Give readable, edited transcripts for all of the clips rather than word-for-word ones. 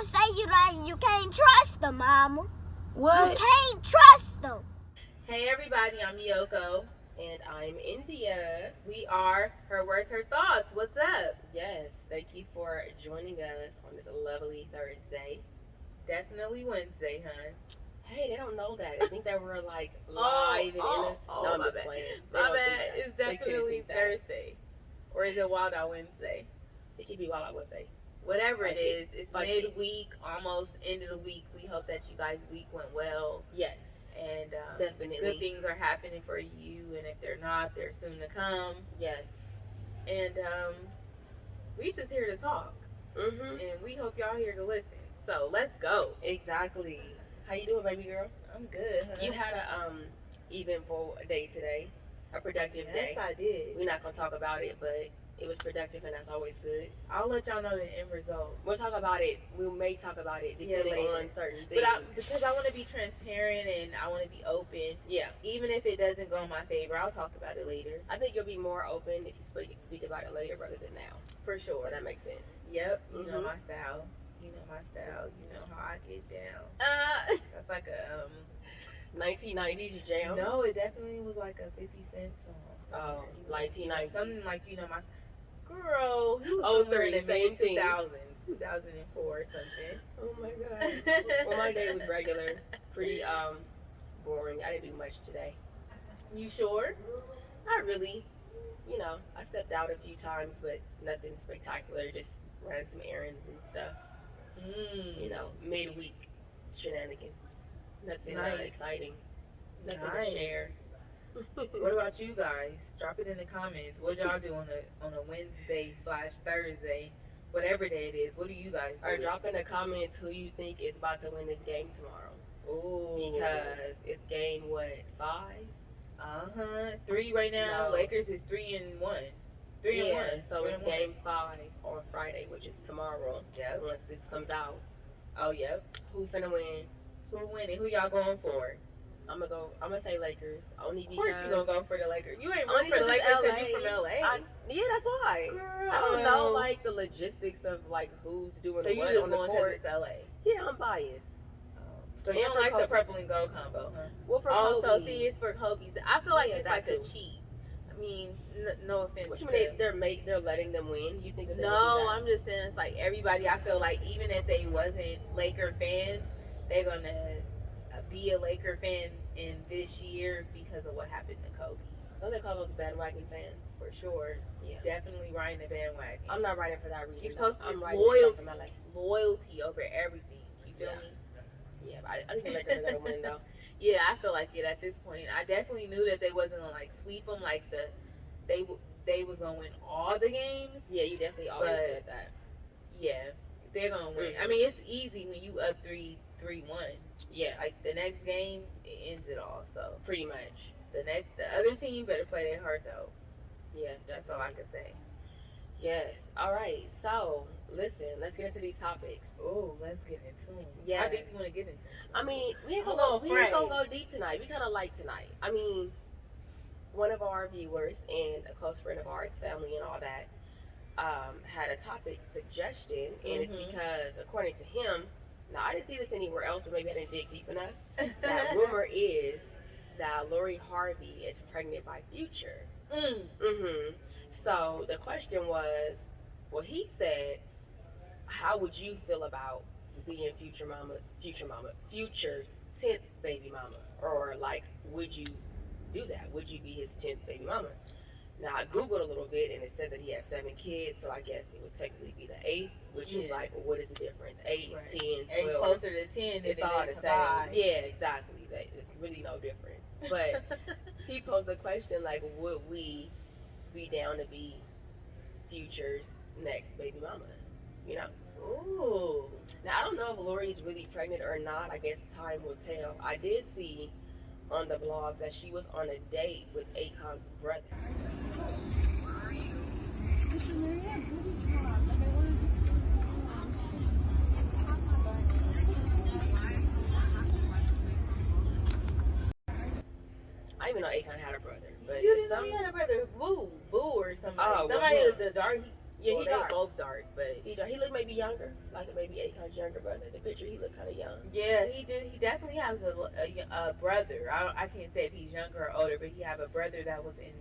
gonna say you can't trust them, Mama. What? You can't trust them. Hey everybody, I'm Yoko. And I'm India. We are Her Words, Her Thoughts. What's up? Yes, thank you for joining us on this lovely Thursday. Definitely Wednesday, hun. Hey, they don't know that. I think that we're like live no, I'm my just bad. playing. My bad. It's definitely Thursday. Or is it Wild Out Wednesday? It could be Wild Out Wednesday. Whatever it is, it's Like midweek, almost end of the week. We hope that you guys' week went well. Yes. And definitely. Good things are happening for you. And if they're not, they're soon to come. Yes. And we just here to talk. Mm-hmm. And we hope y'all here to listen. So let's go. Exactly. How you doing, baby girl? I'm good. Huh? You had a eventful day today. A productive day. Yes, I did. We're not gonna talk about it, but it was productive, and that's always good. I'll let y'all know the end result. We'll talk about it. We may talk about it depending on certain things. But because I want to be transparent and I want to be open. Yeah. Even if it doesn't go in my favor, I'll talk about it later. I think you'll be more open if you speak about it later rather than now. For sure. So that makes sense. Yep. You know my style. You know my style. You know how I get down. That's like a 1990s jam. No, it definitely was like a 50 Cent song. Oh, 1990s. Something like, you know, my girl, he was somewhere in the mid 2000s, 2004 or something. Oh my god. Well, my day was regular, pretty boring. I didn't do much today. You sure? Not really. You know, I stepped out a few times, but nothing spectacular. Just ran some errands and stuff. You know, midweek shenanigans. Nothing exciting. Nothing to share. What about you guys? Drop it in the comments. What y'all do on a Wednesday/Thursday, whatever day it is? What do you guys do? Or drop in the comments who you think is about to win this game tomorrow. Ooh. Because it's game 5? 3 right now. No. Lakers is 3-1. 3-1. So it's game 5 on Friday, which is tomorrow. Yep. Once this comes out. Oh, yep. Who finna win? Who winning? Who y'all going for? I'm gonna say Lakers. Only because. Of course you gonna go for the Lakers. You ain't rooting for the Lakers because you from LA. Yeah, that's why. Girl. I don't know like the logistics of like who's doing so you what just on the going court. to LA. Yeah, I'm biased. So you don't like the purple and gold combo, huh? Well, for also, Kobe. see, it's for Kobe's. I feel like it's like too. a cheat. I mean, no offense. What you mean they're letting them win? You think that they're No, I'm just saying it's like everybody. I feel like even if they wasn't Laker fans, they're gonna be a Laker fan in this year because of what happened to Kobe. Don't they call those bandwagon fans? For sure. Yeah. Definitely riding the bandwagon. I'm not riding for that reason. You're supposed to loyalty. Loyalty over everything. You feel me? Yeah, but I think the Lakers are gonna win though. Yeah, I feel like it at this point. I definitely knew that they wasn't gonna like sweep them. Like they was gonna win all the games. Yeah, you definitely always said that. Yeah, they're gonna win. Mm-hmm. I mean, it's easy when you up 3-1. Yeah, like the next game, it ends it all. So pretty much. The other team better play their hearts out. Yeah, that's all I can say. Yes. All right. So listen, let's get into these topics. Oh, let's get into them. Yeah. How deep you want to get into them? I mean, we ain't gonna go deep tonight. We kind of light tonight. I mean, one of our viewers and a close friend of ours, family and all that, had a topic suggestion, and it's because, according to him, now I didn't see this anywhere else, but maybe I didn't dig deep enough. That rumor is that Lori Harvey is pregnant by Future. So the question was, well, he said, how would you feel about being Future's 10th baby mama? Or like, would you do that? Would you be his 10th baby mama? Now I googled a little bit and it said that he has 7 kids, so I guess it would technically be the 8th, which is like, well, what is the difference? 8, right. 10, 12. 8 closer to 10 it's all the same. 5. Yeah, exactly. It's really no different. But he posed a question like, would we be down to be Future's next baby mama? You know? Ooh. Now, I don't know if Lori's really pregnant or not. I guess time will tell. I did see on the blogs that she was on a date with Akon's brother. I didn't even know Akon had a brother. But you didn't know he had a brother? Boo or somebody. Oh, somebody well, the dark. Yeah, well, he they dark. both dark, but He looked maybe younger, like maybe Akon's younger brother. The picture, he looked kind of young. yeah, he do. He definitely has a brother. I can't say if he's younger or older, but he have a brother that was in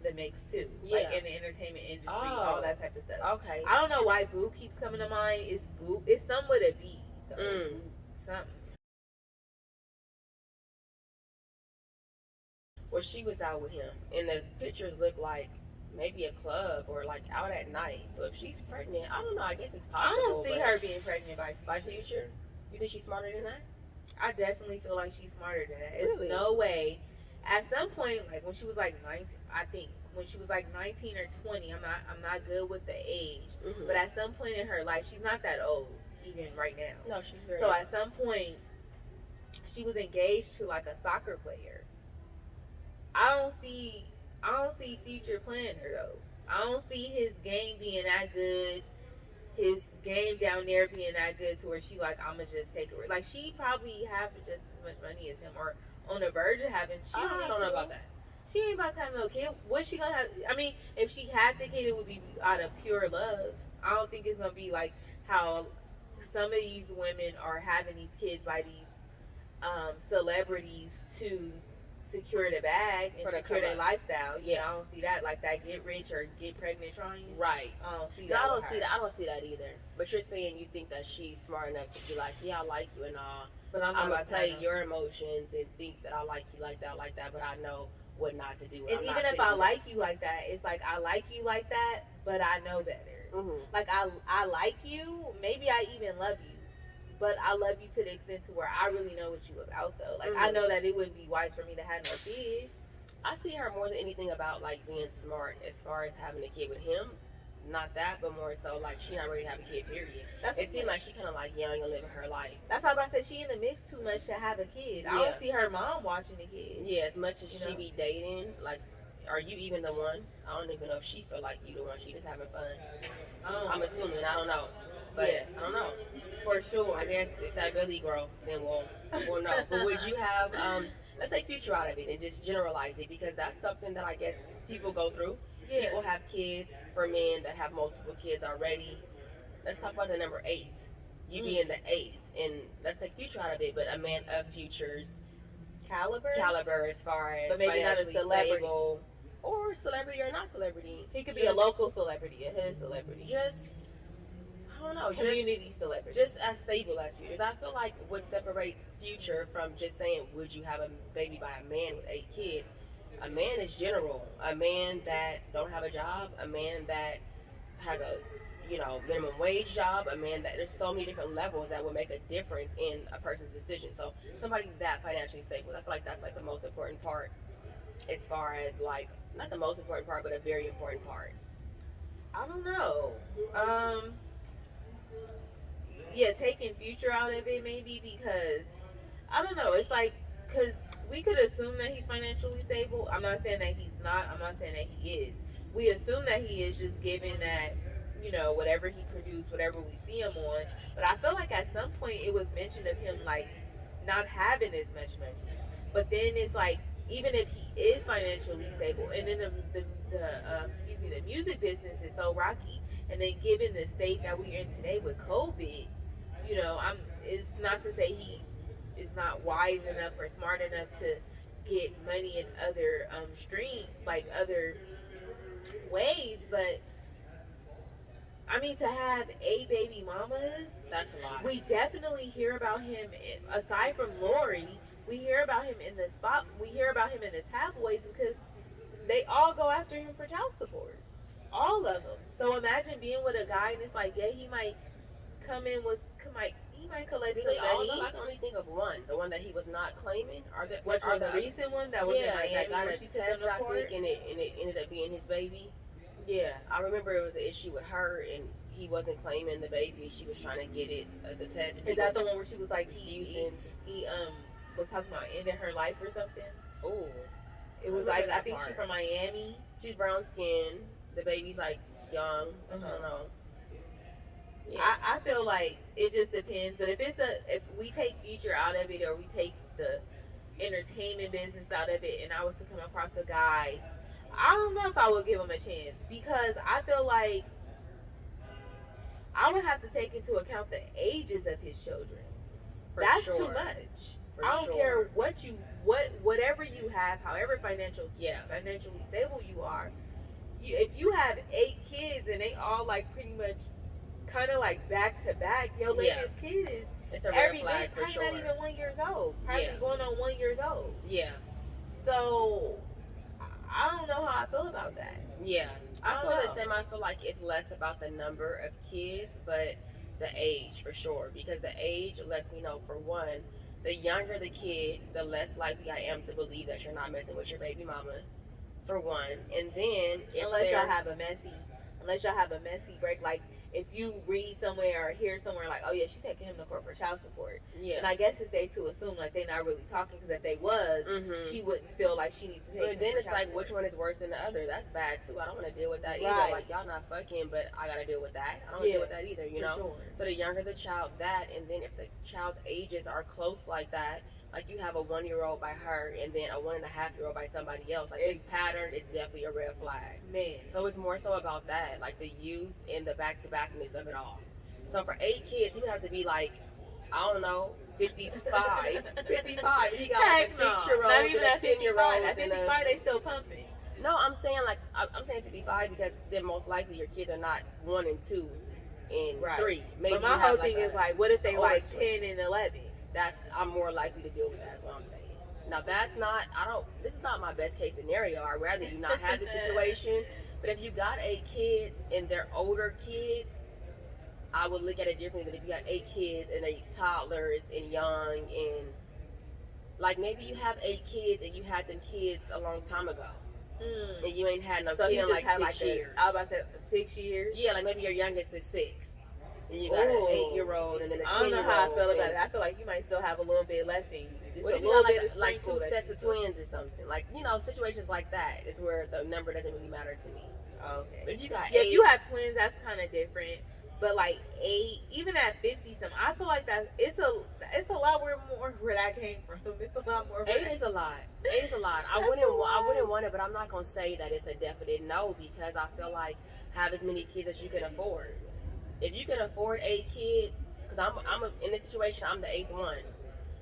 the mix too, like in the entertainment industry, all that type of stuff. Okay. I don't know why Boo keeps coming to mind. It's Boo. It's some with a B. Boo, something. Well, she was out with him, and the pictures look like maybe a club or like out at night. So if she's pregnant, I don't know. I guess it's possible. I don't see her being pregnant by Future. You think she's smarter than that? I definitely feel like she's smarter than that. Really? It's no way. At some point, like when she was like 19, I think when she was like 19 or 20, I'm not good with the age, but at some point in her life, she's not that old even right now. No, she's very. So at some point, she was engaged to like a soccer player. I don't see Future playing her though. I don't see his game being that good. His game down there being that good to where she like, I'ma just take it. Like she probably have just as much money as him or on the verge of having. I don't know about that. She ain't about to have no kid. What's she gonna have? I mean, if she had the kid, it would be out of pure love. I don't think it's gonna be like how some of these women are having these kids by these celebrities to secure the bag and secure their lifestyle. Yeah, I don't see that like that. Get rich or get pregnant trying. Right. I don't see that. No, I don't see that either. But you're saying you think that she's smart enough to be like, yeah, I like you and all. But I'm gonna play your emotions and think that I like you like that. But I know what not to do. And even if I like you like that, it's like I like you like that, but I know better. Like I like you. Maybe I even love you. But I love you to the extent to where I really know what you about though. Like I know that it wouldn't be wise for me to have no kid. I see her more than anything about like being smart as far as having a kid with him. Not that, but more so like she not ready to have a kid. Period. It seems like she kind of like young and living her life. That's why I said she in the mix too much to have a kid. I don't see her mom watching a kid. Yeah, as much as she be dating, like, are you even the one? I don't even know if she feel like you the one. She just having fun. I'm assuming. I don't know. But I don't know. For sure. I guess if that really grow, then we'll know. But would you have, let's say Future out of it and just generalize it, because that's something that I guess people go through. Yeah. People have kids for men that have multiple kids already. Let's talk about the number 8. You being the 8th, and let's take Future out of it, but a man of Future's caliber as far as, but maybe not a celebrity, stable, or celebrity or not celebrity. He could be a local celebrity, a hood celebrity. I don't know, community celebrity. Just as stable as Future. I feel like what separates Future from just saying, would you have a baby by a man with 8 kids? A man is general. A man that don't have a job. A man that has a, minimum wage job. A man that, there's so many different levels that would make a difference in a person's decision. So somebody that financially stable, I feel like that's like the most important part, as far as like, not the most important part, but a very important part. I don't know. Yeah, taking Future out of it maybe, because I don't know. It's like, because we could assume that he's financially stable. I'm not saying that he's not. I'm not saying that he is. We assume that he is, just given that, whatever he produced, whatever we see him on. But I feel like at some point it was mentioned of him like not having as much money. But then it's like, even if he is financially stable, and then the music business is so rocky, and then given the state that we're in today with COVID, it's not to say he is not wise enough or smart enough to get money in other other ways, but I mean, to have 8 baby mamas, that's a lot. We definitely hear about him, aside from Lori, we hear about him in the spot, we hear about him in the tabloids, because they all go after him for child support. All of them. So imagine being with a guy and it's like, yeah, he might come in with, he might collect some money. I can only think of one. The one that he was not claiming. Which one? The recent one that was in Miami, that got where a she test, took him to court? I think, and it ended up being his baby. Yeah. I remember it was an issue with her, and he wasn't claiming the baby. She was trying to get it, the test. Is that the one where she was like, he was talking about ending her life or something? Oh. It was like, I think she's from Miami. She's brown skin. The baby's like young. I don't know. Yeah. I feel like it just depends. But if we take Future out of it, or we take the entertainment business out of it, and I was to come across a guy, I don't know if I would give him a chance, because I feel like I would have to take into account the ages of his children. For That's sure. too much. For I don't sure. care whatever you have, however financially stable you are. If you have 8 kids and they all like pretty much kind of like back to back, your latest kid is it's a red every flag bit, for probably sure. not even 1 year old, probably going on 1 year old. Yeah. So I don't know how I feel about that. Yeah, I feel the same. I feel like it's less about the number of kids, but the age for sure. Because the age lets me know, for one, the younger the kid, the less likely I am to believe that you're not messing with your baby mama. For one, and then unless y'all have a messy break, like if you read somewhere or hear somewhere like, oh yeah, she's taking him to court for child support, and I guess it's safe to assume like they're not really talking, because if they was, she wouldn't feel like she needs to take him. But then it's like, support. which one is worse than the other? That's bad too. I don't want to deal with that either. Like, y'all not fucking, but I gotta deal with that. I don't want to deal with that either, you know. Sure. So the younger the child, that, and then if the child's ages are close like that, like you have a 1 year old by her and then a 1.5 year old by somebody else, like this pattern is definitely a red flag. Man. So it's more so about that, like the youth and the back to backness of it all. So for 8 kids, he would have to be like, I don't know, 55. 55. He got like a 6-year-old, not even a 10-year-old. At 55, they still pumping. No, I'm saying like I'm saying 55 because then most likely your kids are not 1 and 2 and 3. Maybe. But my whole thing is like, what if they like 10 and 11? I'm more likely to deal with that. Is what I'm saying. Now this is not my best case scenario. I'd rather you not have this situation. But if you got 8 kids and they're older kids, I would look at it differently than if you got 8 kids and they toddlers and young, and like maybe you have 8 kids and you had them kids a long time ago. And you ain't had no kid in like 6 years. I was about to say 6 years. Yeah, like maybe your youngest is 6. And you got an 8-year-old and then a 10-year-old. I don't know how I feel about it. I feel like you might still have a little bit left in you. Just what a if little you got bit like 2 sets of twins or something? Like, you know, situations like that is where the number doesn't really matter to me. Okay. But if you got 8, if you have twins, that's kind of different. But like 8, even at 50 something, I feel like it's a lot more where that came from. It's a lot more. 8 is a lot. 8 is a lot. I wouldn't want it, but I'm not gonna say that it's a definite no, because I feel like have as many kids as you can afford. If you can afford 8 kids, because in this situation, I'm the 8th one.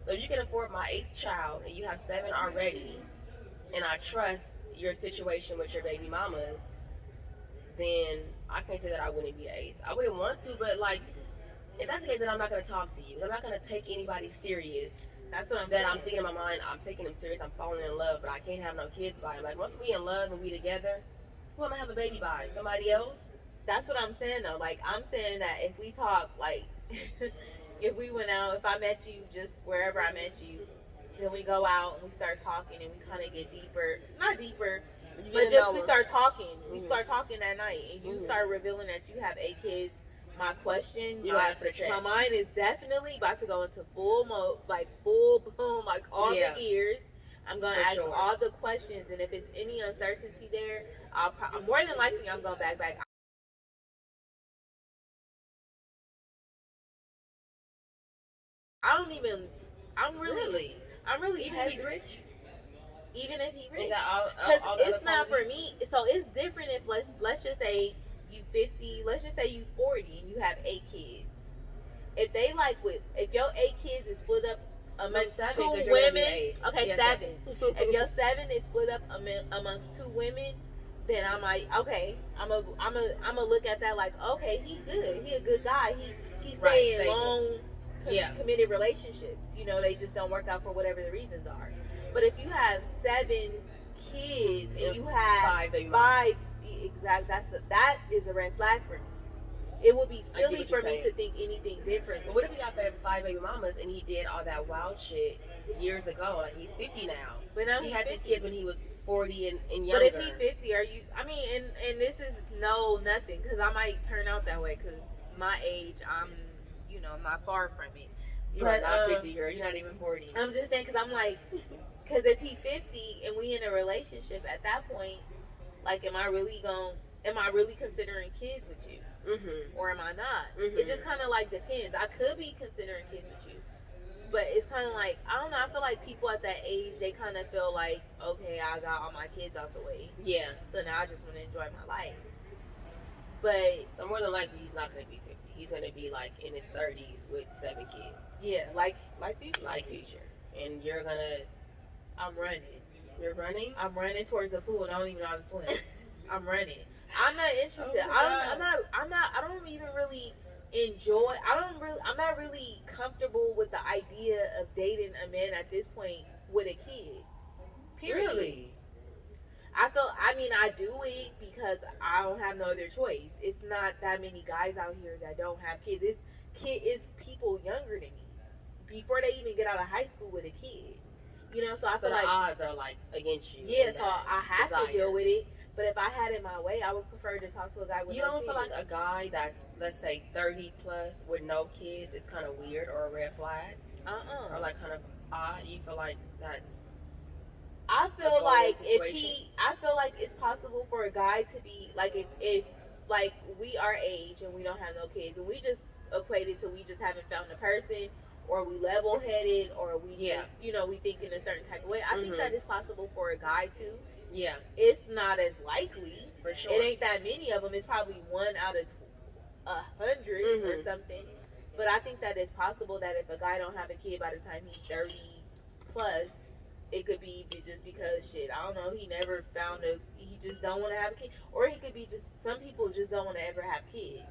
So if you can afford my 8th child and you have 7 already, and I trust your situation with your baby mamas, then I can't say that I wouldn't be the 8th. I wouldn't want to, but like, if that's the case, then I'm not going to talk to you. I'm not going to take anybody serious. That's what I'm saying. I'm thinking in my mind, I'm taking them serious, I'm falling in love, but I can't have no kids by him. Like, once we in love and we together, who am I have a baby by? Somebody else? That's what I'm saying, though. Like, I'm saying that if we talk, like, if we went out, if I met you just wherever I met you, then we go out and we start talking and we kind of get deeper. Not deeper, but just we start talking. We start talking that night and you start revealing that you have 8 kids. My question, my mind is definitely about to go into full mode, like full bloom, like all the gears. I'm going to ask all the questions, and if it's any uncertainty there, more than likely I'm going back. I'm really He's rich? Even if he rich, because it's not for me. So it's different if let's just say you 50, let's just say you 40 and you have 8 kids. If they if your 8 kids is split up amongst 2 women, okay, 7. If your 7 is split up amongst 2 women, then I'm like, okay, I'm a look at that like, okay, he good, he a good guy, he stay in long committed relationships. You know, they just don't work out for whatever the reasons are. But if you have 7 kids and you have 5, that is a red flag for me. It would be silly for me to think anything different. What if he got 5 baby mamas and he did all that wild shit years ago? Like, he's 50 now. But now he had these kids when he was 40 and younger. But if he's 50, and this is nothing, because I might turn out that way, because my age, I'm not far from it. You're not 50, girl. You're not even 40. I'm just saying, because I'm like, because if he's 50 and we in a relationship at that point, like, am I really considering kids with you? Mm-hmm. Or am I not? Mm-hmm. It just kind of like depends. I could be considering kids with you, but it's kind of like, I don't know, I feel like people at that age, they kind of feel like, okay, I got all my kids out the way, so now I just want to enjoy my life. But so more than likely he's not going to be 50. he's gonna be like in his 30s with 7 kids. Yeah, like Future. Like Future, and you're gonna. I'm running. You're running. I'm running towards the pool, and I don't even know how to swim. I'm running. I'm not interested. Oh I don't even really enjoy. I'm not really comfortable with the idea of dating a man at this point with a kid. Period. Really? I do it because I don't have no other choice. It's not that many guys out here that don't have kids. It's people younger than me before they even get out of high school with a kid. You know, so I feel the like odds are like against you. Yeah, so I have to deal with it. But if I had it my way, I would prefer to talk to a guy with no kids. You don't feel like a guy that's, let's say, 30 plus with no kids is kind of weird or a red flag? Or like kind of odd? You feel like that's... I feel like I feel like it's possible for a guy to be, like, if like, we our age and we don't have no kids, and we just equate it to we just haven't found the person, or we level-headed, or we just, you know, we think in a certain type of way. I think that it's possible for a guy too. Yeah. It's not as likely. For sure. It ain't that many of them. It's probably 1 out of 100 or something. But I think that it's possible that if a guy don't have a kid by the time he's 30 plus, it could be just because, shit, I don't know, he never found he just don't want to have a kid. Or he could be just, some people just don't want to ever have kids.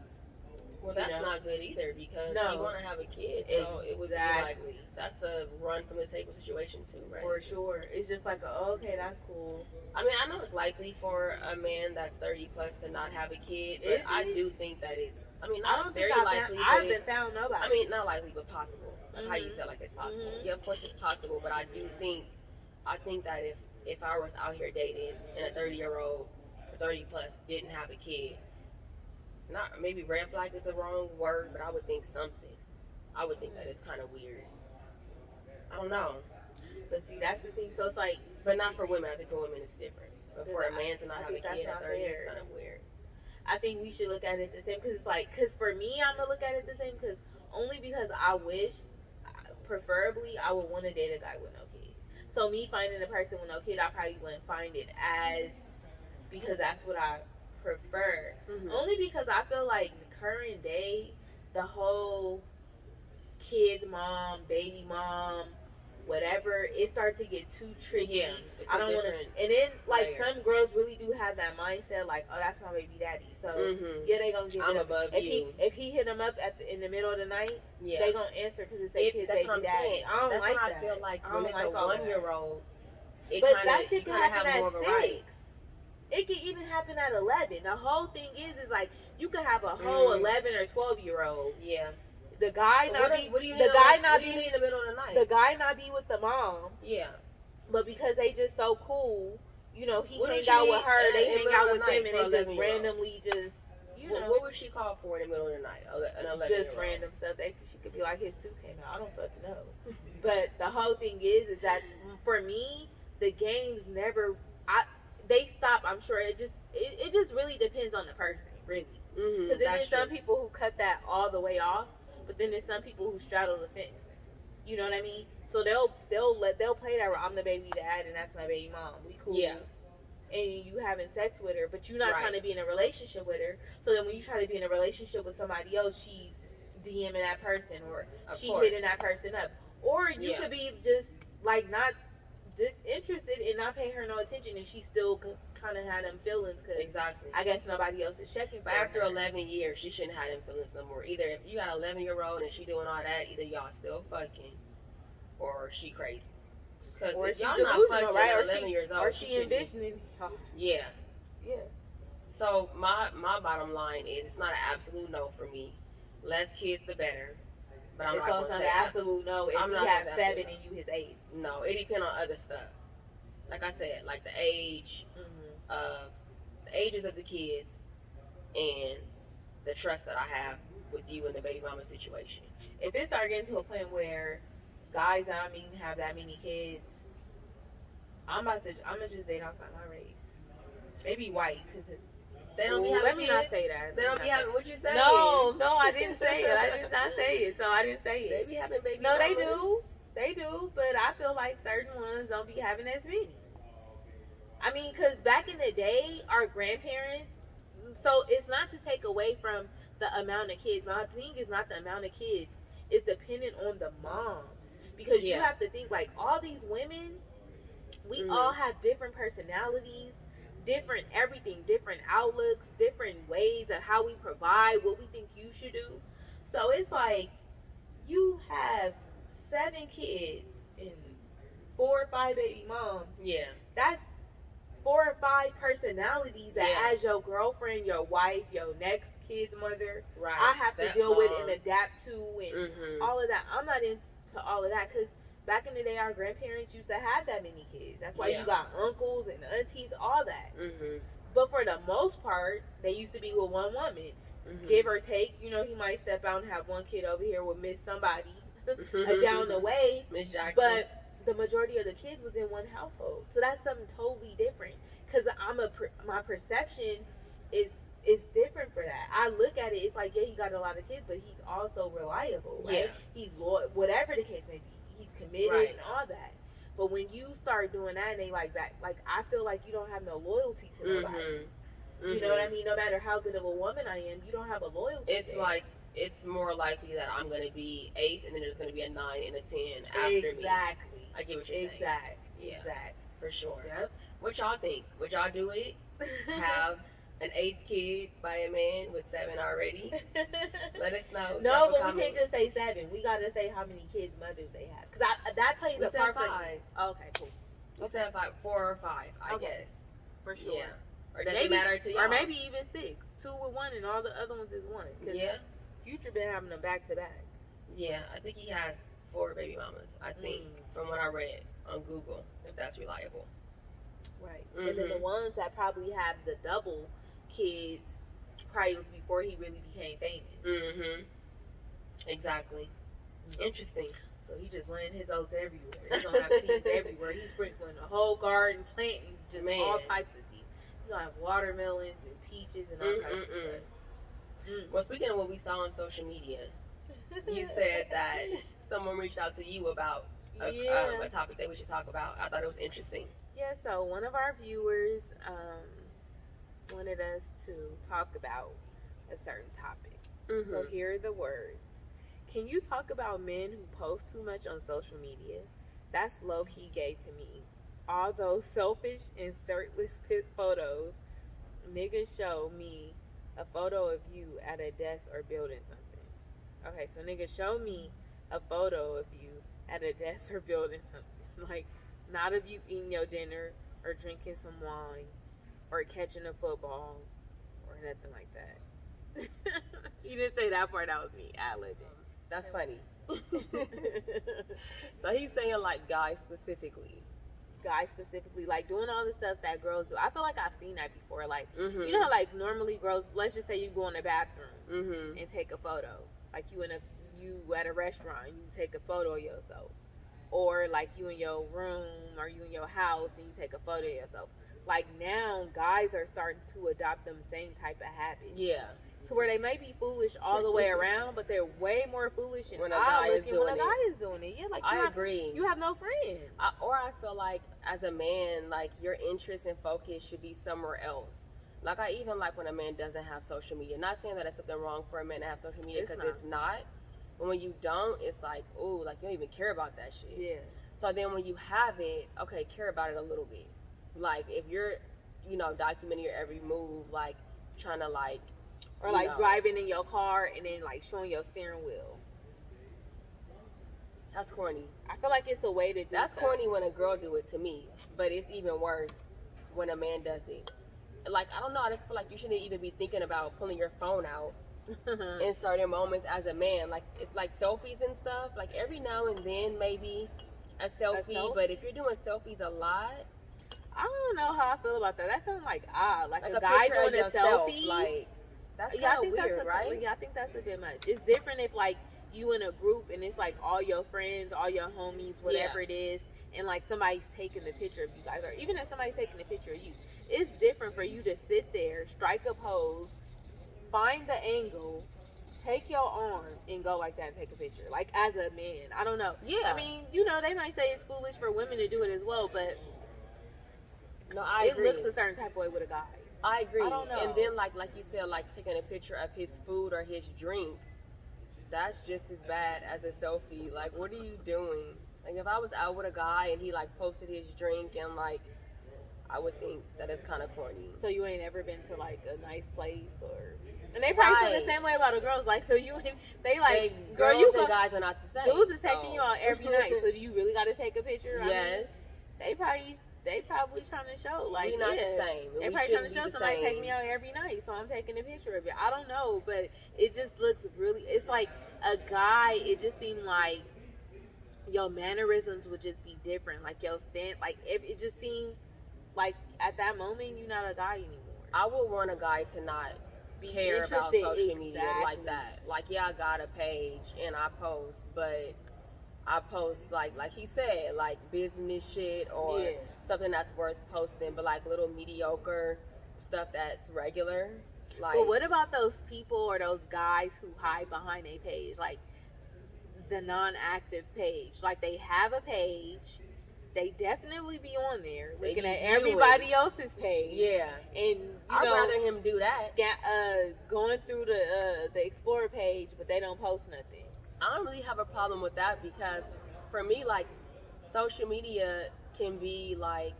Well, that's not good either, because you want to have a kid, so it would be like, that's a run from the table situation too, right? For sure. It's just like, okay, that's cool. I mean, I know it's likely for a man that's 30 plus to not have a kid, but I do think that it's, I mean, not very likely. I haven't found nobody. I mean, not likely, but possible. Like how you said, like it's possible. Yeah, of course it's possible, but I think that if I was out here dating and a 30-year-old, 30 plus, didn't have a kid, not maybe red flag is the wrong word, but I would think something. I would think that it's kind of weird. I don't know. But see, that's the thing. So it's like, but not for women. I think for women it's different. But for a man to not have a kid at 30, it's kind of weird. I think we should look at it the same, because it's like, because for me, I'm gonna look at it the same, because only because I wish, preferably, I would want to date a guy with no kid. So me finding a person with no kid, I probably wouldn't find it as, because that's what I prefer. Only because I feel like the current day, the whole kid's mom, baby mom, whatever, it starts to get too tricky. Yeah, I don't want to. And then, like, some girls really do have that mindset, like, oh, that's my baby daddy. So yeah, they gonna give it up. Above you. If he hit them up in the middle of the night, they gonna answer because it's their kid's that's baby daddy. I don't like that. I feel like when it's a 1-year-old, but that shit can happen have more of a right. It can even happen at 11. The whole thing is like, you can have a whole 11 or 12-year-old. Yeah. The guy not be in the middle of the night. The guy not be with the mom. Yeah. But because they just so cool, you know, he hang out with her, they hang out with them, and they just randomly just, you know. What would she call for in the middle of the night? An 11-year-old. Just random stuff. She could be like, his tooth came out. I don't fucking know. But the whole thing is that for me, the games never. They stop. I'm sure it just really depends on the person, really. Because there's some people who cut that all the way off, but then there's some people who straddle the fence. You know what I mean? So they'll play that. I'm the baby dad, and that's my baby mom. We cool. Yeah. And you having sex with her, but you're not trying to be in a relationship with her. So then when you try to be in a relationship with somebody else, she's DMing that person, or she's hitting that person up, or you could be just like not disinterested and not pay her no attention, and she still kind of had them feelings because I guess nobody else is checking for her. But after 11 years, she shouldn't have them feelings no more. Either if you got an 11-year-old and she doing all that, either y'all still fucking, or she crazy. Because if y'all not fucking at 11 years old, or she envisioning. Yeah. So my bottom line is, it's not an absolute no for me. Less kids, the better. But I'm not an absolute no if he has 7 and you his 8. No, it depends on other stuff. Like I said, like the age of the ages of the kids and the trust that I have with you in the baby mama situation. If it start getting to a point where guys that I mean have that many kids, I'm gonna just date outside my race. Maybe white, because it's. They don't be having Let me not say that. They don't be having what you said. No, I didn't say it. I did not say it, so I didn't say it. They be having baby. No, they do. They do, but I feel like certain ones don't be having as many. I mean, because back in the day, our grandparents, so it's not to take away from the amount of kids. My thing is not the amount of kids. It's dependent on the moms. Because you have to think, like, all these women, we all have different personalities, different everything, different outlooks, different ways of how we provide, what we think you should do. So it's like, you have 7 kids and 4 or 5 baby moms. Yeah. That's 4 or 5 personalities that as your girlfriend, your wife, your next kid's mother, I have to deal with and adapt to and all of that. I'm not into all of that because back in the day, our grandparents used to have that many kids. That's why you got uncles and aunties, all that. But for the most part, they used to be with one woman. Give or take, you know, he might step out and have one kid over here with Miss somebody down the way. Miss Jackson. But the majority of the kids was in one household. So that's something totally different. Because my perception is different for that. I look at it, it's like, yeah, he got a lot of kids, but he's also reliable, right? Yeah. He's loyal, whatever the case may be. He's committed and all that. But when you start doing that and they like that, like, I feel like you don't have no loyalty to nobody. You know what I mean? No matter how good of a woman I am, you don't have a loyalty. It's there. Like, it's more likely that I'm going to be 8th and then there's going to be a 9 and a 10 after me. Exactly. I get what you're saying. Exactly. Yeah. Exactly. For sure. Yep. What y'all think? Would y'all do it? Have an 8th kid by a man with 7 already? Let us know. No, but we can't just say 7. We got to say how many kids mothers they have. Because that plays a part for me. Okay, cool. Let's have 5, 4 or 5, I guess. For sure. Yeah. Or does it matter to y'all? Or maybe even 6. 2 with 1 and all the other ones is 1. Yeah. Future been having them back to back. Yeah, I think he has 4 baby mamas, I think, from what I read on Google, if that's reliable. Right. And then the ones that probably have the double kids probably was before he really became famous. Exactly. Interesting. So he just laying his oats everywhere. He's gonna have seeds everywhere. He's sprinkling the whole garden, planting just all types of seeds. He's gonna have watermelons and peaches and all types of stuff. Well, speaking of what we saw on social media, you said that someone reached out to you about a topic that we should talk about. I thought it was interesting. Yeah, so one of our viewers wanted us to talk about a certain topic. So here are the words. Can you talk about men who post too much on social media? That's low-key gay to me. All those selfish and shirtless photos, niggas show me a photo of you at a desk or building something. Okay, so niggas show me a photo of you at a desk or building something. Like, not of you eating your dinner or drinking some wine or catching a football or nothing like that. He didn't say that part, that was me. I lived it. That's funny. So he's saying, like, guys specifically. Guys specifically, like, doing all the stuff that girls do. I feel like I've seen that before. Like, you know how, like, normally girls, let's just say you go in the bathroom and take a photo. Like, you at a restaurant, you take a photo of yourself. Or, like, you in your room or you in your house and you take a photo of yourself. Like, now, guys are starting to adopt them same type of habits. Yeah. To where they may be foolish all the way around, but they're way more foolish and when a guy is doing it. Yeah, like, I agree. You have no friends. I feel like, as a man, like, your interest and focus should be somewhere else. Like, I even like when a man doesn't have social media. Not saying that it's something wrong for a man to have social media, because it's not. But when you don't, it's like, ooh, like, you don't even care about that shit. Yeah. So then when you have it, okay, care about it a little bit. Like, if you're, you know, documenting your every move, like, trying to, like, or like driving in your car and then like showing your steering wheel. That's corny. I feel like it's a way to do That's corny when a girl do it to me. But it's even worse when a man does it. Like, I don't know, I just feel like you shouldn't even be thinking about pulling your phone out in certain moments as a man. Like, it's like selfies and stuff. Like, every now and then maybe a selfie. But if you're doing selfies a lot, I don't know how I feel about that. That sounds like odd. Like a guy doing a selfie. Like, that's kind of weird, right? Yeah, I think that's a bit much. It's different if, like, you in a group and it's, like, all your friends, all your homies, whatever it is, and, like, somebody's taking the picture of you guys. Or even if somebody's taking a picture of you. It's different for you to sit there, strike a pose, find the angle, take your arm, and go like that and take a picture. Like, as a man. I don't know. Yeah. I mean, you know, they might say it's foolish for women to do it as well, but no, I agree. It looks a certain type of way with a guy. I agree. I don't know. And then like you said, like taking a picture of his food or his drink, that's just as bad as a selfie. Like, what are you doing? Like, if I was out with a guy and he like posted his drink and like, I would think that it's kind of corny. So you ain't ever been to like a nice place or? And they probably feel the same way about the girls. Like, so you ain't, they like, girl, girls you and guys are not the same. Dudes is taking you out every night. So do you really got to take a picture? Yes. I mean, they probably trying to show like, we're not the same. They probably trying to show somebody take me out every night, so I'm taking a picture of it. I don't know, but it just looks really. It's like a guy. It just seemed like your mannerisms would just be different. Like your stand, like it just seems like at that moment you're not a guy anymore. I would want a guy to not care about social media like that. Like, yeah, I got a page and I post, but I post like he said, like business shit or something that's worth posting, but like little mediocre stuff that's regular. Like, but what about those people or those guys who hide behind a page, like the non-active page? Like they have a page, they definitely be on there looking at everybody else's page. Yeah, and I'd rather him do that. Going through the Explorer page, but they don't post nothing. I don't really have a problem with that because for me, like, social media can be like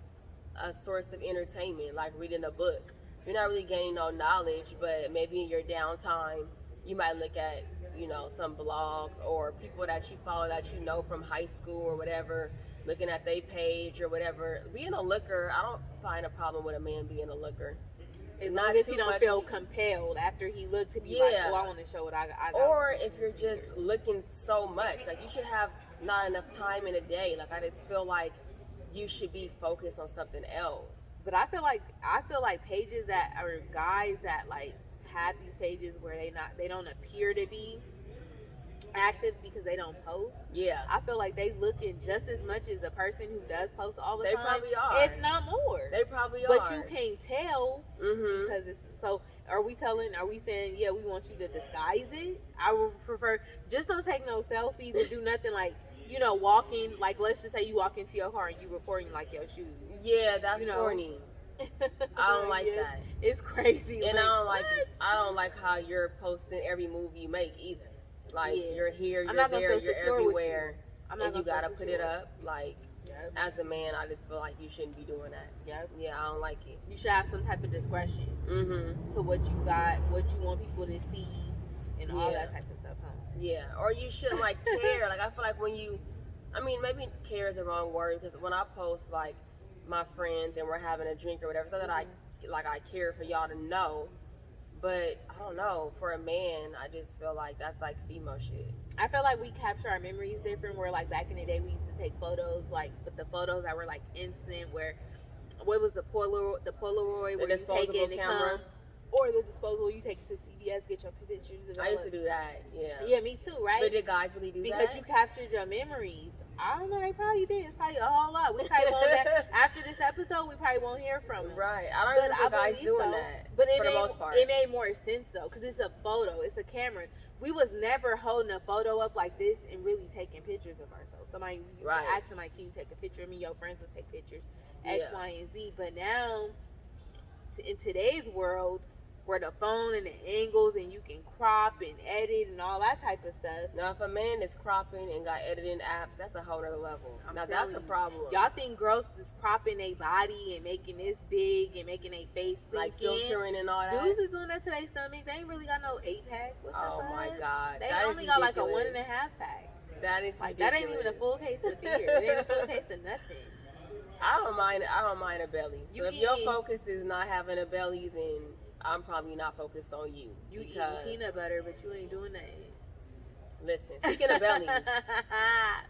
a source of entertainment, like reading a book. You're not really gaining no knowledge, but maybe in your downtime, you might look at, some blogs or people that you follow that you know from high school or whatever, looking at their page or whatever. Being a looker, I don't find a problem with a man being a looker. As long as he don't feel compelled after he looked to be like, oh, I want to show what I got. Or if you're just looking so much, like you should have not enough time in a day. Like I just feel like you should be focused on something else. But I feel like pages that are guys that like have these pages where they don't appear to be active because they don't post. Yeah. I feel like they looking just as much as the person who does post all the time. They probably are. If not more. They probably but are. But you can't tell because it's so. Are we saying, yeah, we want you to disguise it? I would prefer just don't take no selfies and do nothing like, walking, like let's just say you walk into your car and you recording like your shoes. Yeah, that's corny. I don't like that. It's crazy. And I don't like how you're posting every move you make either. Like you're here, you're there, you're everywhere, and you gotta put it up. Like as a man, I just feel like you shouldn't be doing that. Yeah, I don't like it. You should have some type of discretion to what you got, what you want people to see, and all that type of stuff. Huh? Yeah, or you shouldn't like care. Like I feel like maybe care is the wrong word because when I post like my friends and we're having a drink or whatever, so that I care for y'all to know. But I don't know, for a man, I just feel like that's like female shit. I feel like we capture our memories different. Where like back in the day, we used to take photos, like, but the photos that were like instant. What was the Polaroid where you take it and come, or the disposable you take it to CVS, get your pictures. And I used to do that. Yeah. Yeah, me too. Right. But did guys really do that? Because you captured your memories. I don't know. They probably did. It's probably a whole lot. We probably won't. After this episode, we probably won't hear from them. Right. I don't remember guys doing that. But for the most part, it made more sense though, because it's a photo. It's a camera. We was never holding a photo up like this and really taking pictures of ourselves. Somebody ask somebody, can you take a picture of me? Your friends would take pictures, X, Y, and Z. But now, in today's world, where the phone and the angles and you can crop and edit and all that type of stuff. Now, if a man is cropping and got editing apps, that's a whole other level. Now, that's a problem. Y'all think girls is cropping their body and making this big and making their face like filtering and all that? Dudes is doing that to their stomach. They ain't really got no 8-pack. Oh, my God. They only got like a 1.5 pack. That is like, ridiculous. That ain't even a full case of beer. It ain't a full case of nothing. I don't mind a belly. So if your focus is not having a belly, then I'm probably not focused on you. You eat peanut butter, but you ain't doing that. Listen, speaking of bellies,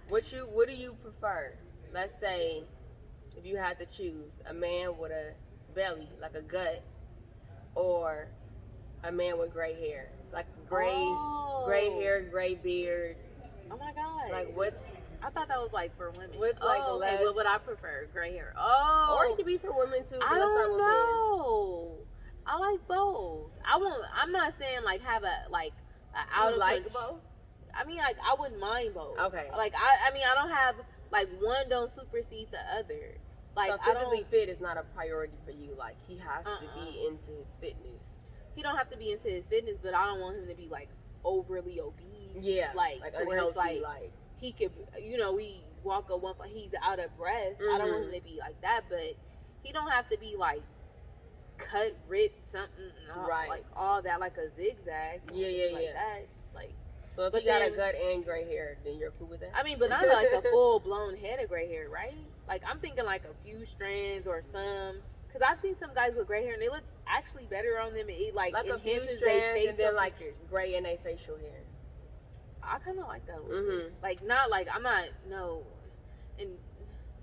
what do you prefer? Let's say if you had to choose a man with a belly, like a gut, or a man with gray hair, like gray hair, gray beard. Oh my God! Like what's? I thought that was like for women. What's like less? Okay, what would I prefer? Gray hair. Oh, or it could be for women too. But I let's start don't with know. I like both. I'm not saying like have a out of like both. I mean, like I wouldn't mind both. Okay. Like I mean, I don't have like one don't supersede the other. Like, so physically fit is not a priority for you. Like, he has to be into his fitness. He don't have to be into his fitness, but I don't want him to be like overly obese. Yeah, like unhealthy. Like he could, we walk a one. He's out of breath. I don't want him to be like that, but he don't have to be like cut, ripped, something, right? Like all that, like a zigzag. Like that, like. So if you got a gut and gray hair, then you're cool with that? I mean, but not like a full blown head of gray hair, right? Like, I'm thinking like a few strands or some. Because I've seen some guys with gray hair and it looks actually better on them. It like a few strands and then like gray in their facial hair. I kind of like that. Like, not like, I'm not, no. And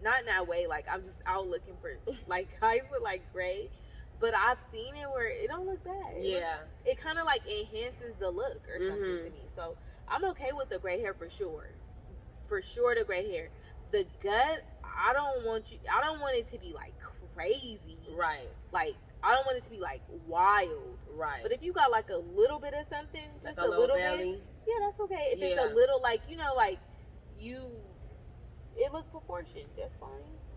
not in that way. Like, I'm just out looking for like guys with like gray. But I've seen it where it don't look bad. It kind of like enhances the look or something to me. So I'm okay with the gray hair for sure. For sure, the gray hair. The gut, I don't want it to be like crazy. Right. Like, I don't want it to be like wild. Right. But if you got like a little bit of something, just like a little belly. bit, yeah, that's okay. If it's a little, like, like it looks proportioned. That's fine.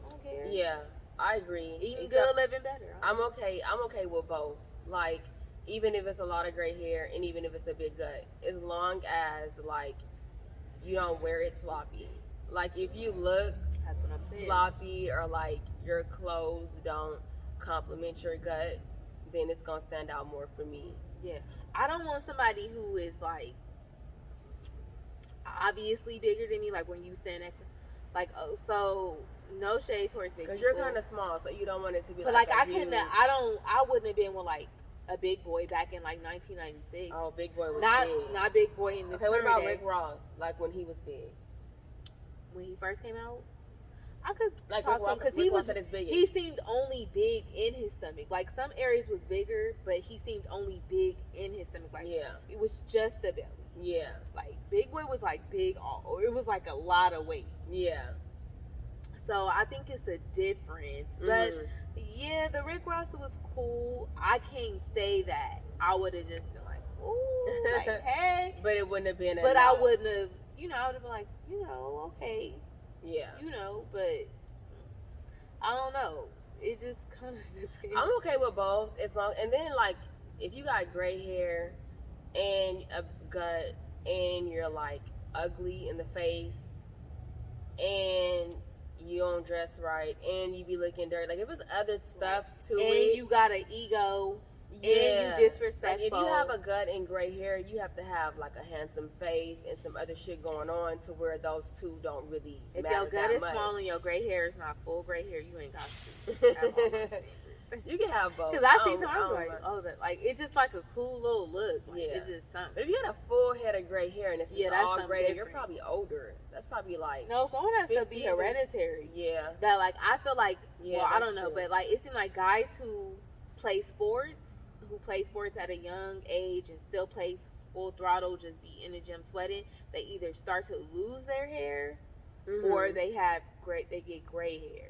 I don't care. Yeah. I agree. Eating good, living better. I'm okay with both. Like, even if it's a lot of gray hair and even if it's a big gut, as long as like you don't wear it sloppy. Like, if you look sloppy or like your clothes don't complement your gut, then it's gonna stand out more for me. Yeah, I don't want somebody who is like obviously bigger than me. Like, when you stand next to, like, so. No shade towards big because people. you're kind of small, so you don't want it to be. But like I wouldn't have been with like a big boy back in like 1996. Oh, big boy was big. Not big boy in this. Okay, what about Rick Ross? Like, when he was big, when he first came out, I could like talk to him because he was at his biggest. He seemed only big in his stomach. Like, some areas was bigger, but he seemed only big in his stomach. Like, it was just the belly. Yeah, like big boy was like big, or it was like a lot of weight. Yeah. So I think it's a difference. But yeah, the Rick Ross was cool. I can't say that I would have just been like, ooh, like, hey. But it wouldn't have been But I wouldn't have, I would have been like, okay. Yeah. But I don't know. It just kind of depends. I'm okay with both, and then like, if you got gray hair and a gut and you're like ugly in the face and you don't dress right and you be looking dirty, like, if it's other stuff to it, and you got an ego, and you disrespectful. Like, if you have a gut and gray hair, you have to have like a handsome face and some other shit going on to where those two don't really if matter. If your gut is small and your gray hair is not full gray hair, you ain't got to. You can have both. Because I see some like, it's just like a cool little look. Like, it's just something. If you had a full head of gray hair and it's all gray hair, you're probably older. That's probably like, no, some of that stuff be hereditary. Yeah. That, like, I feel like, I don't know, but like, it seems like guys who play sports at a young age and still play full throttle, just be in the gym sweating, they either start to lose their hair or they get gray hair.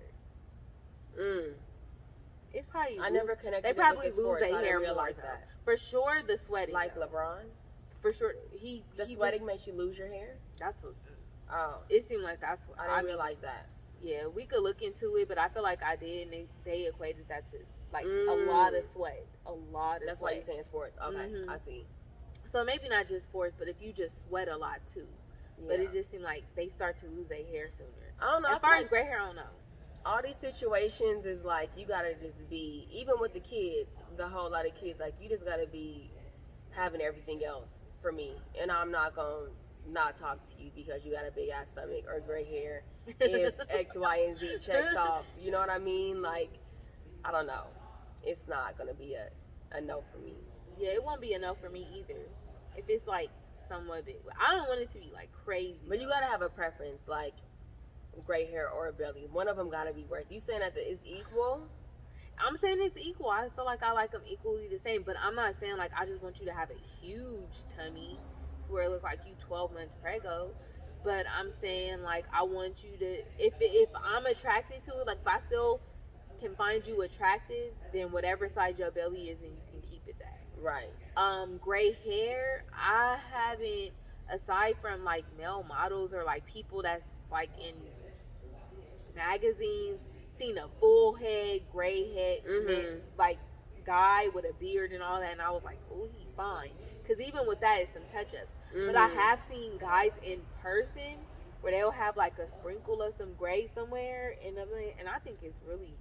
It's probably I never connected. They probably with the lose their hair more. That. For sure, the sweating. Like LeBron. For sure, sweating makes you lose your hair. That's what. Oh. It seemed like that's what. I didn't realize that. Yeah, we could look into it, but I feel like I did, and they equated that to like a lot of sweat, That's why you're saying sports. Okay, I see. So maybe not just sports, but if you just sweat a lot too. Yeah. But it just seemed like they start to lose their hair sooner. I don't know. As far as gray hair, I don't know. All these situations is like, you gotta just be, even with the kids, the whole lot of kids, like, you just gotta be having everything else for me. And I'm not gonna not talk to you because you got a big ass stomach or gray hair if X, Y, and Z checks off. You know what I mean? Like, I don't know. It's not gonna be a no for me. Yeah, it won't be a no for me either. If it's like somewhat big. I don't want it to be like crazy. But you gotta have a preference, like gray hair or a belly. One of them gotta be worse. You saying that it's equal? I'm saying it's equal. I feel like I like them equally the same, but I'm not saying like I just want you to have a huge tummy where it looks like you 12 months preggo. But I'm saying like I want you to, if I'm attracted to it, like if I still can find you attractive, then whatever size your belly is, then you can keep it that. Right. Gray hair, I haven't, aside from like male models or like people that's like in magazines, seen a full head, gray head, Mm-hmm. like guy with a beard and all that, and I was like, oh, he fine. Because even with that, it's some touch-ups. Mm-hmm. But I have seen guys in person where they'll have like a sprinkle of some gray somewhere, and I think it's really,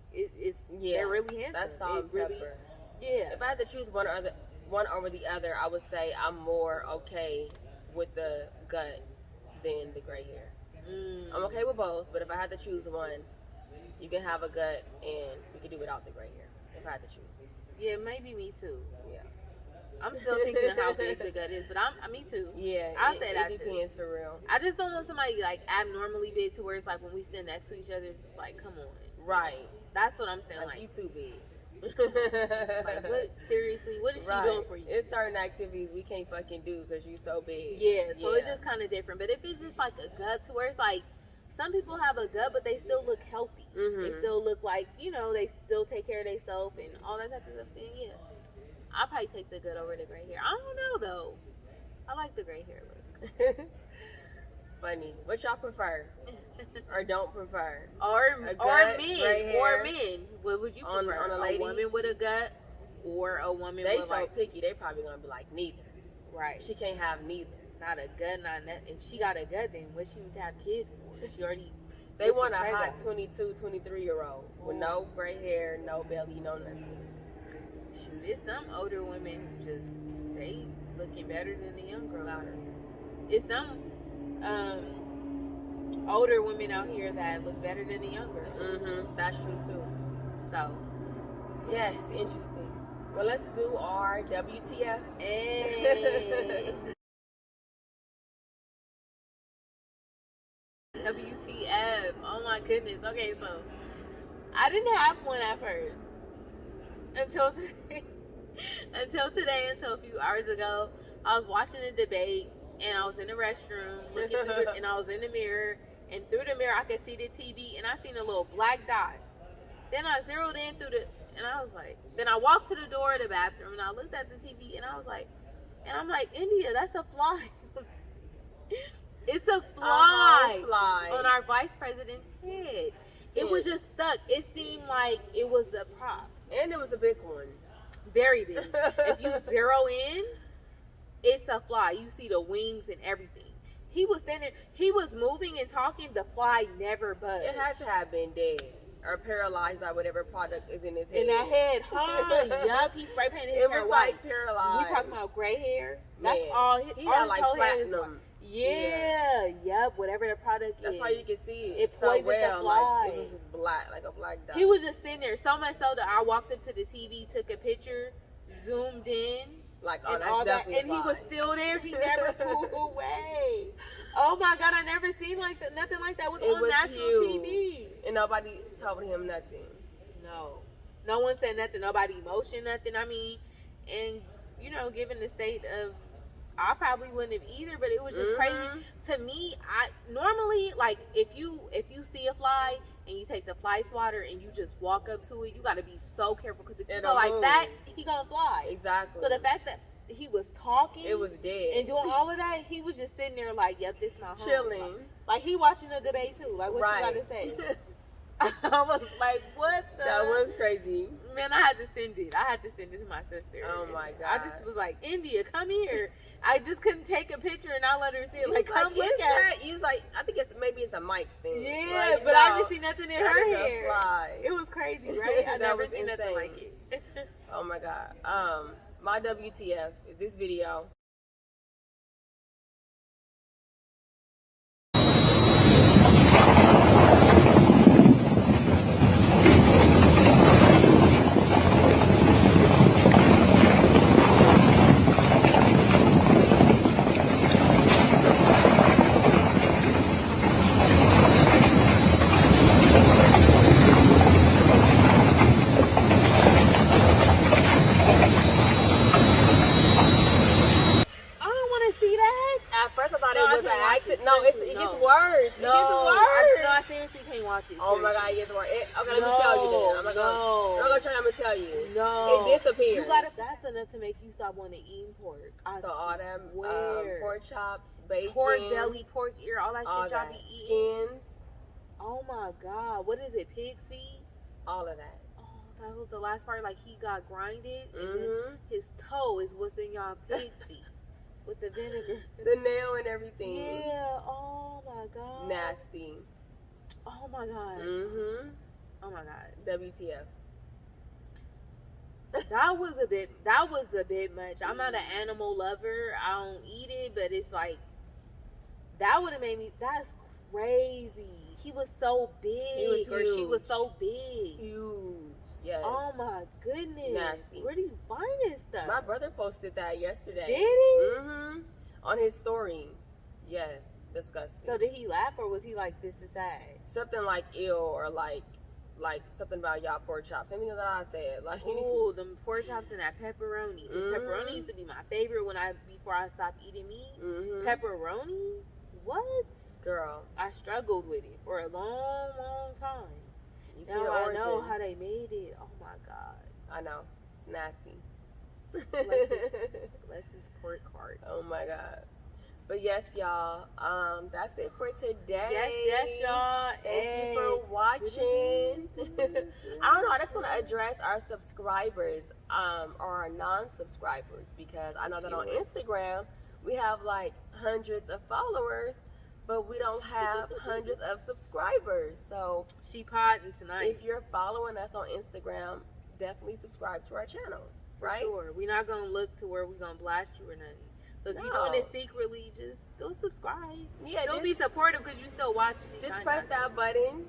they're really handsome. That's salt and really, pepper. Yeah. If I had to choose one over the other, I would say I'm more okay with the gut than the gray hair. I'm okay with both, but if I had to choose one, you can have a gut and we can do without the gray hair. If I had to choose. Yeah, maybe me too. Yeah. I'm still thinking of how big the gut is, but me too. Yeah, I'll say that it too. depends for real. I just don't want somebody like abnormally big to where it's like when we stand next to each other, it's just like, come on. Right. That's what I'm saying. Like you too big. like what? Seriously, what is she doing for you? It's certain activities we can't fucking do because you so big. Yeah, so it's just kind of different. But if it's just like a gut to where it's like, some people have a gut, but they still look healthy. Mm-hmm. They still look like, they still take care of themselves and all that type of stuff. Then yeah, I'll probably take the gut over the gray hair. I don't know though. I like the gray hair look. It's funny. What y'all prefer or don't prefer? Or men. What would you prefer? On a lady? Woman with a gut or a woman they with so like picky. They probably gonna be like neither. Right. She can't have neither. Not a gut, not nothing. If she got a gut, then what she need to have kids for? She already. They want a hot 22, 23-year-old with no gray hair, no belly, no nothing. Shoot, it's some older women who just they looking better than the young girl out here. It's some older women out here that look better than the young girls. Mm-hmm. That's true too. So, yes, interesting. Well, let's do our WTF. Hey. WTF. Oh my goodness. Okay, so I didn't have one at first until today. Until a few hours ago. I was watching a debate and I was in the restroom looking through and I was in the mirror, and through the mirror I could see the TV and I seen a little black dot. Then I zeroed in and I was like, then I walked to the door of the bathroom and I looked at the TV and I was like, and I'm like, India, that's a fly. It's a fly on our vice president's head. It was just stuck. It seemed like it was a prop. And it was a big one. Very big. If you zero in, it's a fly. You see the wings and everything. He was standing, he was moving and talking, the fly never budged. It had to have been dead or paralyzed by whatever product is in his head. In that head, yup, he spray painted his hair white. Like paralyzed. You talking about gray hair? That's Man. all he had like platinum. Yep, whatever the product That's is. why you can see it so poisoned well. the fly. Like it was just black, like a black dot. He was just sitting there, so much so that I walked up to the TV, took a picture, zoomed in, like and all that, and he was still there. He never pulled away. Oh my God, I never seen like that. Nothing like that was on national TV. And nobody told him nothing. No one said nothing. Nobody motioned nothing. I mean, and given the state of, I probably wouldn't have either, but it was just crazy to me. I normally, like, if you see a fly and you take the fly swatter and you just walk up to it, you got to be so careful, because if you go like that, he gonna fly. Exactly. So the fact that he was talking, it was dead, and doing all of that, he was just sitting there like, yep, this my home. Chilling. Like he watching the debate too. Like, what you got to say? I was like, what the? That was crazy. Man, I had to send it to my sister. Oh my God. I just was like, India, come here. I just couldn't take a picture and not let her see it. Like, come look at it. He was like, I think maybe it's a mic thing. Yeah, like, but no, I didn't see nothing in her hair. Fly. It was crazy, right? I never seen nothing like it. Oh my God. My WTF is this video. I seriously can't watch it. Oh my God, it gets worse. Okay, let me tell you then. I'm gonna try. I'm gonna tell you. No, it disappears. That's enough to make you stop wanting to eat pork. So all them pork chops, bacon, pork belly, pork ear, all that shit y'all be eating. Skins. Oh my God, what is it? Pig's feet? All of that. Oh, that was the last part. Like he got grinded, and then Mm-hmm. his toe is what's in y'all pig's feet with the vinegar. The nail and everything. Yeah. Oh my god. Nasty. Oh my god. Mm-hmm. Oh my god. WTF. That was a bit much. I'm not an animal lover. I don't eat it, but it's like that would have made me. That's crazy. He was so big, He was or she was huge. so big. Huge. Yes. Oh my goodness. Nasty. Where do you find this stuff? My brother posted that yesterday. Did he? Mm-hmm. On his story. Yes. Disgusting. So did he laugh, or was he like, "This is sad"? Something like ill, or like something about y'all pork chops. Anything that I said. Like Oh, them pork chops and that pepperoni. Mhm. Pepperoni used to be my favorite before I stopped eating meat. Mm-hmm. Pepperoni? What? Girl. I struggled with it for a long, long time. You see Now the I origin. know how they made it. Oh my god. I know. It's nasty. Bless his pork heart. Oh my god. But yes, y'all. That's it for today. Yes, y'all. Thank you for watching. I don't know. I just want to address our subscribers, or our non-subscribers, because I know that on Instagram we have like hundreds of followers, but we don't have hundreds of subscribers. So She podding tonight. if you're following us on Instagram, definitely subscribe to our channel. Right? Sure. We're not gonna look to where we're gonna blast you or nothing. So if you're No. doing it secretly, just go subscribe. Yeah. Don't be supportive because you still watching it. Just press that button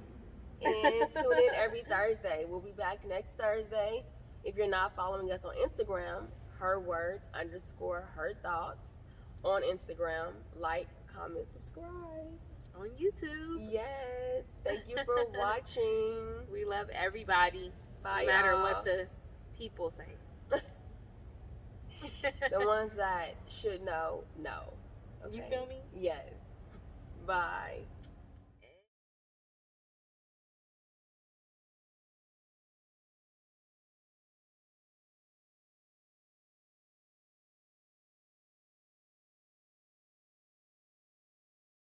and tune in every Thursday. We'll be back next Thursday. If you're not following us on Instagram, herwords_her_thoughts on Instagram. Like, comment, subscribe. On YouTube. Yes. Thank you for watching. We love everybody. Bye, No matter y'all. what the people say. The ones that should know. Okay? You feel me? Yes. Bye.